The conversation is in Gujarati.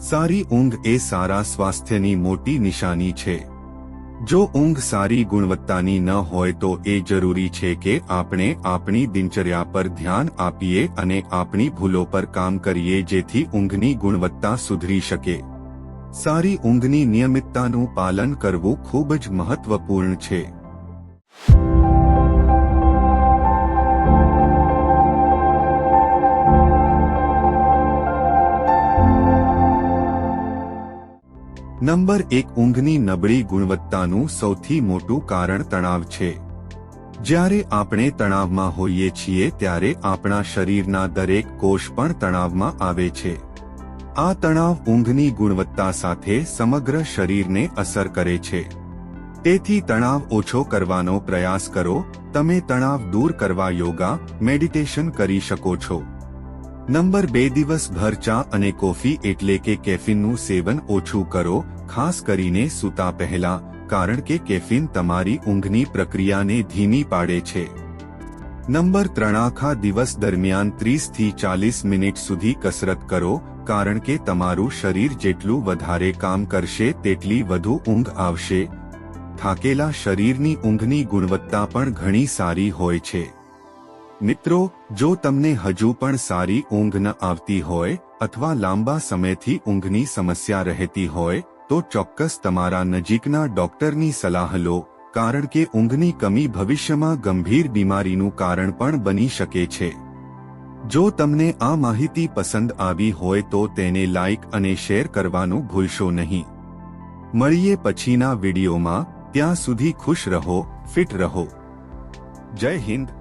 સારી ઊંઘ એ સારા સ્વાસ્થ્યની મોટી નિશાની છે. જો ઊંઘ સારી ગુણવત્તાની ન હોય તો એ જરૂરી છે કે આપણે આપણી દિનચર્યા પર ધ્યાન આપીએ અને આપણી ભૂલો પર કામ કરીએ જેથી ઊંઘની ગુણવત્તા સુધરી શકે. સારી ઊંઘની નિયમિતતાનું પાલન કરવું ખૂબ જ મહત્વપૂર્ણ છે. નંબર 1 ઊંઘની નબળી ગુણવત્તાનું સૌથી મોટું કારણ તણાવ છે. જ્યારે આપણે તણાવમાં હોઈએ છીએ ત્યારે આપણા શરીરના દરેક કોષ પણ તણાવમાં આવે છે. આ તણાવ ઊંઘની ગુણવત્તા સાથે સમગ્ર શરીરને અસર કરે છે. તેથી તણાવ ઓછો કરવાનો પ્રયાસ કરો. તમે તણાવ દૂર કરવા યોગા, મેડિટેશન કરી શકો છો. નંબર 2 દિવસભર ચા અને કોફી એટલે કે કેફીનનું સેવન ઓછું કરો, ખાસ કરીને સૂતા પહેલા, કારણ કે કેફીન તમારી ઊંઘની પ્રક્રિયાને ધીમી પાડે છે. નંબર 3 આખા દિવસ દરમિયાન 30 થી 40 મિનિટ સુધી કસરત કરો, કારણ કે તમારું શરીર જેટલું વધારે કામ કરશે તેટલી વધુ ઊંઘ આવશે. થાકેલા શરીરની ઊંઘની ગુણવત્તા પણ ઘણી સારી હોય છે. મિત્રો, જો તમને હજુ પણ સારી ઊંઘ ન આવતી હોય અથવા લાંબા સમયથી ઊંઘની સમસ્યા રહેતી હોય તો ચોક્કસ તમારા નજીકના ડોક્ટરની સલાહ લો, કારણ કે ઊંઘની કમી ભવિષ્યમાં ગંભીર બીમારીનું કારણ પણ બની શકે છે. જો તમને આ માહિતી પસંદ આવી હોય તો તેને લાઇક અને શેર કરવાનું ભૂલશો નહીં. મળીએ પછીના વિડીયોમાં. ત્યાં સુધી ખુશ રહો, ફિટ રહો. જય હિન્દ.